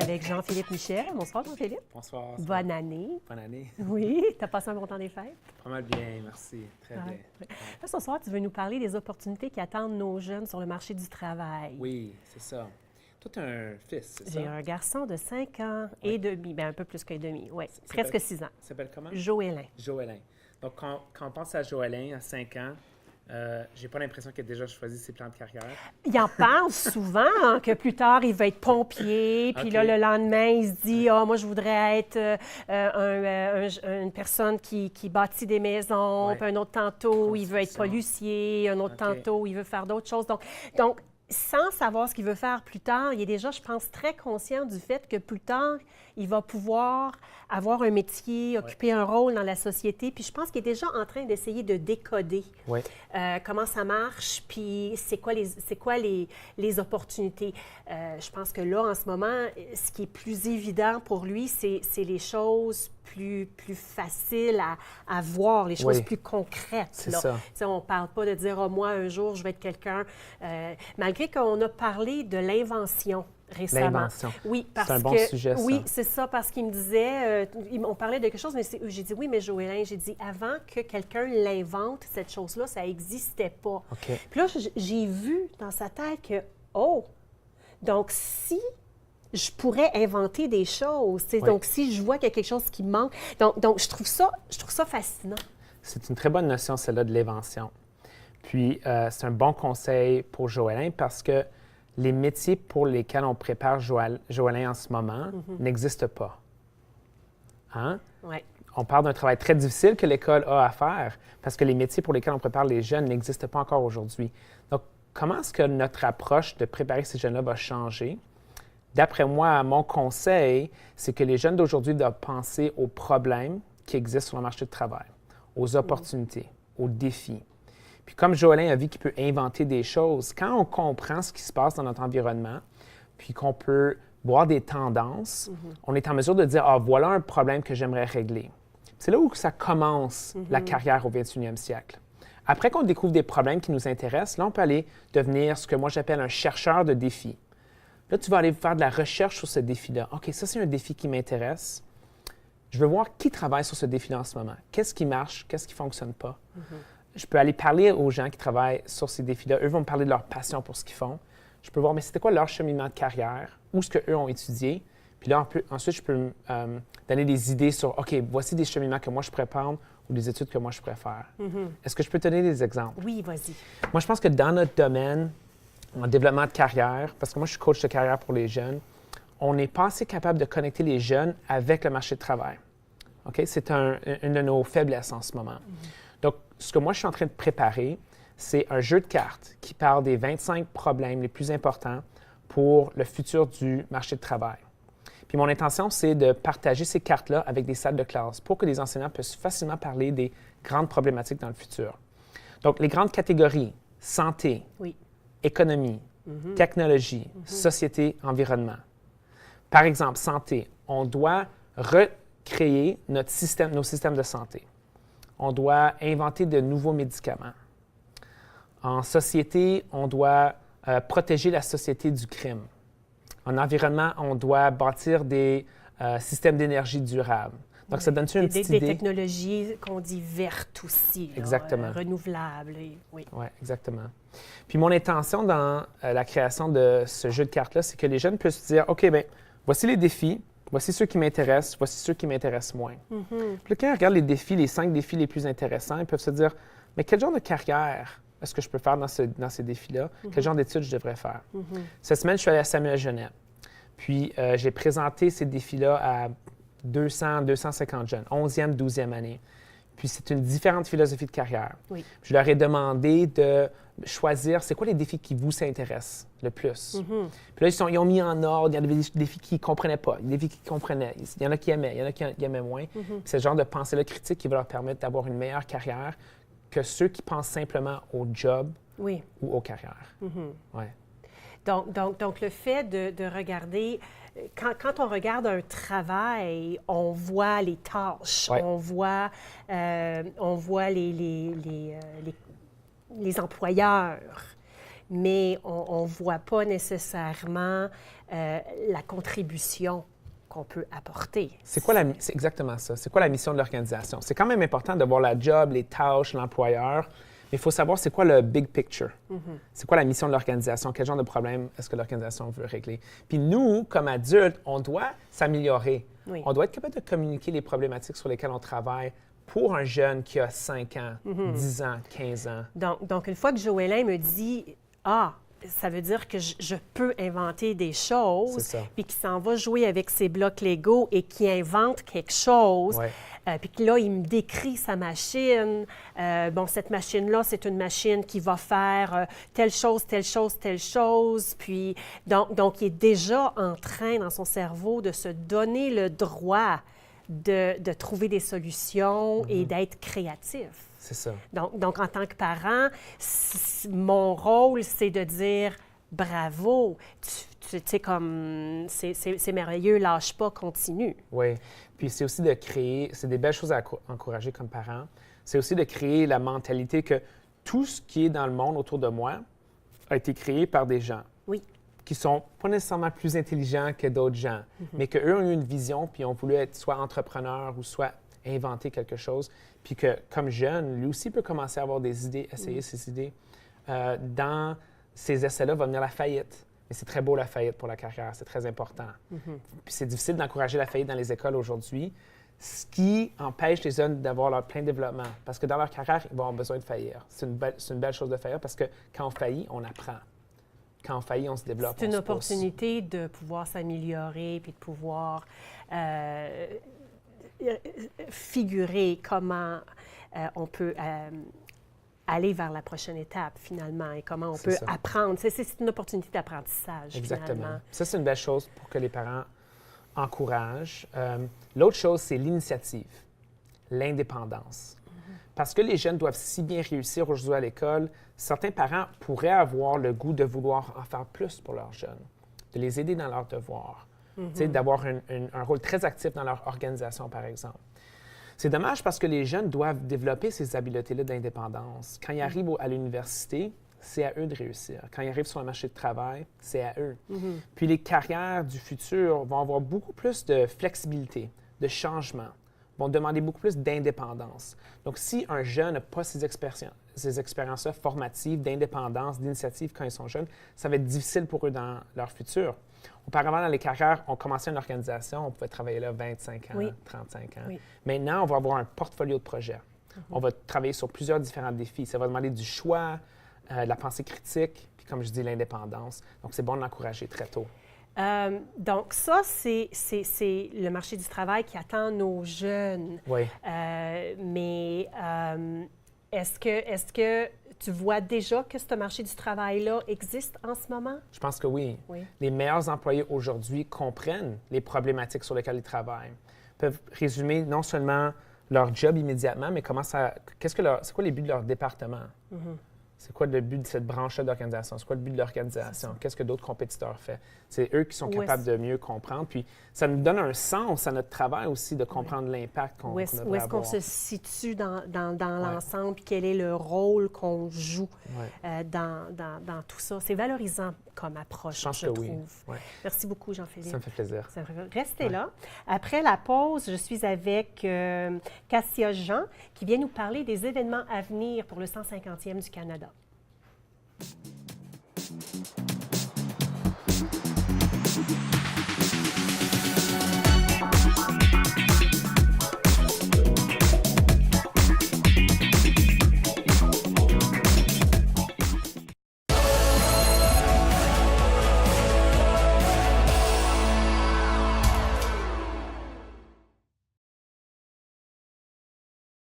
avec Jean-Philippe Michel. Bonsoir, Jean-Philippe. Bonsoir. Bonne année. Bonne année. Oui, tu as passé un bon temps des fêtes? Pas mal bien, merci. Très bien. Ouais. Là, ce soir, tu veux nous parler des opportunités qui attendent nos jeunes sur le marché du travail. Oui, c'est ça. Toi, tu as un fils, c'est ça? J'ai un garçon de 5 ans et demi, bien un peu plus que demi, oui, Ça presque s'appelle- 6 ans. Il s'appelle comment? Joëlin. Joëlin. Donc, quand on pense à Joëlin, à 5 ans, j'ai pas l'impression qu'il a déjà choisi ses plans de carrière. Il en parle souvent, hein, que plus tard, il va être pompier, puis OK. là, le lendemain, il se dit « Ah, moi, je voudrais être une personne qui bâtit des maisons. Ouais. Puis un autre tantôt, il veut être Construction. policier. Un autre OK. tantôt, il veut faire d'autres choses. » Donc, sans savoir ce qu'il veut faire plus tard, il est déjà, je pense, très conscient du fait que plus tard, il va pouvoir avoir un métier, occuper un rôle dans la société. Puis je pense qu'il est déjà en train d'essayer de décoder Oui. comment ça marche, puis c'est quoi les opportunités. Je pense que là, en ce moment, ce qui est plus évident pour lui, c'est les choses plus faciles à voir, les choses Oui. plus concrètes. C'est là. ça. Tu sais, on ne parle pas de dire « Ah, moi, un jour, je vais être quelqu'un malgré qu'on a parlé de l'invention récemment. L'invention. Oui, parce C'est un bon que sujet, ça. oui, c'est ça, parce qu'il me disait, on parlait de quelque chose, mais j'ai dit oui, mais Joëlin, j'ai dit avant que quelqu'un l'invente, cette chose-là, ça n'existait pas. OK. Puis là, j'ai vu dans sa tête que, oh, donc si je pourrais inventer des choses, tu sais, Oui. donc si je vois qu'il y a quelque chose qui manque, donc je trouve ça fascinant. C'est une très bonne notion, celle-là, de l'invention. Puis, c'est un bon conseil pour Joëlin parce que les métiers pour lesquels on prépare Joëlin en ce moment n'existent pas. Hein? Oui. On parle d'un travail très difficile que l'école a à faire parce que les métiers pour lesquels on prépare les jeunes n'existent pas encore aujourd'hui. Donc, comment est-ce que notre approche de préparer ces jeunes-là va changer? D'après moi, mon conseil, c'est que les jeunes d'aujourd'hui doivent penser aux problèmes qui existent sur le marché du travail, aux opportunités, aux défis. Puis comme Joëlin a vu qu'il peut inventer des choses, quand on comprend ce qui se passe dans notre environnement, puis qu'on peut voir des tendances, on est en mesure de dire « Ah, voilà un problème que j'aimerais régler ». C'est là où ça commence la carrière au 21e siècle. Après qu'on découvre des problèmes qui nous intéressent, là, on peut aller devenir ce que moi j'appelle un chercheur de défis. Là, tu vas aller faire de la recherche sur ce défi-là. OK, ça, c'est un défi qui m'intéresse. Je veux voir qui travaille sur ce défi-là en ce moment. Qu'est-ce qui marche? Qu'est-ce qui ne fonctionne pas? Je peux aller parler aux gens qui travaillent sur ces défis-là. Eux vont me parler de leur passion pour ce qu'ils font. Je peux voir, mais c'était quoi leur cheminement de carrière? Où est-ce qu'eux ont étudié? Puis là, ensuite, je peux donner des idées sur, OK, voici des cheminements que moi, je pourrais prendre ou des études que moi, je pourrais faire. Est-ce que je peux te donner des exemples? Oui, vas-y. Moi, je pense que dans notre domaine, en développement de carrière, parce que moi, je suis coach de carrière pour les jeunes, on n'est pas assez capable de connecter les jeunes avec le marché du travail. OK? C'est une de nos faiblesses en ce moment. Donc, ce que moi, je suis en train de préparer, c'est un jeu de cartes qui parle des 25 problèmes les plus importants pour le futur du marché du travail. Puis mon intention, c'est de partager ces cartes-là avec des salles de classe pour que les enseignants puissent facilement parler des grandes problématiques dans le futur. Donc, les grandes catégories, santé, Oui. économie, technologie, société, environnement. Par exemple, santé, on doit recréer nos systèmes de santé. On doit inventer de nouveaux médicaments. En société, on doit protéger la société du crime. En environnement, on doit bâtir des systèmes d'énergie durables. Donc, ça donne-tu une petite Des idée? technologies qu'on dit vertes aussi. Là, Exactement. renouvelables. Oui. Oui, exactement. Puis mon intention dans la création de ce jeu de cartes-là, c'est que les jeunes puissent se dire, OK, bien, voici les défis, voici ceux qui m'intéressent, voici ceux qui m'intéressent moins. Puis là, quand ils regardent les défis, les 5 défis les plus intéressants, ils peuvent se dire, mais quel genre de carrière est-ce que je peux faire dans ces défis-là? Quel genre d'études je devrais faire? Cette semaine, je suis allé à Samuel Genet. Puis j'ai présenté ces défis-là à 200, 250 jeunes, 11e, 12e année. Puis c'est une différente philosophie de carrière. Oui. Je leur ai demandé de choisir c'est quoi les défis qui vous s'intéressent le plus. Puis là, ils ont mis en ordre. Il y en avait des défis qu'ils ne comprenaient pas, des défis qu'ils comprenaient. Il y en a qui aimaient, il y en a qui aimaient moins. Puis c'est ce genre de pensée-là critique qui va leur permettre d'avoir une meilleure carrière que ceux qui pensent simplement au job Oui. ou aux carrières. Ouais. Donc, le fait de regarder, quand on regarde un travail, on voit les tâches, Ouais. on voit les employeurs. mais on ne voit pas nécessairement la contribution qu'on peut apporter. C'est exactement ça. C'est quoi la mission de l'organisation? C'est quand même important de voir la job, les tâches, l'employeur, mais il faut savoir c'est quoi le big picture. C'est quoi la mission de l'organisation? Quel genre de problème est-ce que l'organisation veut régler? Puis nous, comme adultes, on doit s'améliorer. Oui. On doit être capable de communiquer les problématiques sur lesquelles on travaille pour un jeune qui a 5 ans, 10 ans, 15 ans. Donc, une fois que Joëlin me dit « Ah, ça veut dire que je peux inventer des choses », puis qu'il s'en va jouer avec ses blocs Lego et qu'il invente quelque chose, puis que là, il me décrit sa machine. Bon, cette machine-là, c'est une machine qui va faire telle chose, telle chose, telle chose. Puis, donc, il est déjà en train, dans son cerveau, de se donner le droit de trouver des solutions et d'être créatif. C'est ça. Donc, en tant que parent, mon rôle, c'est de dire « Bravo, tu sais, comme c'est merveilleux, lâche pas, continue. » Oui. Puis c'est aussi de créer, c'est des belles choses à encourager comme parent, c'est aussi de créer la mentalité que tout ce qui est dans le monde autour de moi a été créé par des gens. Oui. Qui sont pas nécessairement plus intelligents que d'autres gens, mais qu'eux ont eu une vision puis ont voulu être soit entrepreneurs ou soit inventer quelque chose, puis que, comme jeune, lui aussi peut commencer à avoir des idées, essayer ses idées. Dans ces essais-là va venir la faillite. Mais c'est très beau, la faillite, pour la carrière. C'est très important. Puis c'est difficile d'encourager la faillite dans les écoles aujourd'hui, ce qui empêche les jeunes d'avoir leur plein développement. Parce que dans leur carrière, ils vont avoir besoin de faillir. C'est une belle chose de faillir parce que quand on faillit, on apprend. Quand on faillit, on se développe. C'est une opportunité de pouvoir s'améliorer puis de pouvoir figurer comment on peut aller vers la prochaine étape, finalement, et comment on peut apprendre. C'est une opportunité d'apprentissage, exactement. Finalement. Ça, c'est une belle chose pour que les parents encouragent. L'autre chose, c'est l'initiative, l'indépendance. Parce que les jeunes doivent si bien réussir aujourd'hui à l'école, certains parents pourraient avoir le goût de vouloir en faire plus pour leurs jeunes, de les aider dans leurs devoirs, d'avoir un rôle très actif dans leur organisation, par exemple. C'est dommage parce que les jeunes doivent développer ces habiletés-là d'indépendance. Quand ils arrivent à l'université, c'est à eux de réussir. Quand ils arrivent sur le marché de travail, c'est à eux. Puis les carrières du futur vont avoir beaucoup plus de flexibilité, de changement, vont demander beaucoup plus d'indépendance. Donc, si un jeune n'a pas ces expériences-là formatives, d'indépendance, d'initiative quand ils sont jeunes, ça va être difficile pour eux dans leur futur. Auparavant, dans les carrières, on commençait une organisation, on pouvait travailler là 25 ans, 35 ans. Oui. Maintenant, on va avoir un portfolio de projets. On va travailler sur plusieurs différents défis. Ça va demander du choix, de la pensée critique, puis comme je dis, l'indépendance. Donc, c'est bon de l'encourager très tôt. Donc, ça, c'est le marché du travail qui attend nos jeunes. Oui. Mais est-ce que tu vois déjà que ce marché du travail-là existe en ce moment? Je pense que oui. Les meilleurs employés aujourd'hui comprennent les problématiques sur lesquelles ils travaillent. Ils peuvent résumer non seulement leur job immédiatement, mais c'est quoi les buts de leur département? C'est quoi le but de cette branche-là d'organisation? C'est quoi le but de l'organisation? Qu'est-ce que d'autres compétiteurs font? C'est eux qui sont capables de mieux comprendre. Puis ça nous donne un sens à notre travail aussi de comprendre l'impact qu'on devrait avoir. Où est-ce qu'on se situe dans l'ensemble? Puis quel est le rôle qu'on joue dans tout ça? C'est valorisant comme approche, je trouve. Oui. Merci beaucoup, Jean-Philippe. Ça me fait plaisir. Restez là. Après la pause, je suis avec Cassia Jean qui vient nous parler des événements à venir pour le 150e du Canada.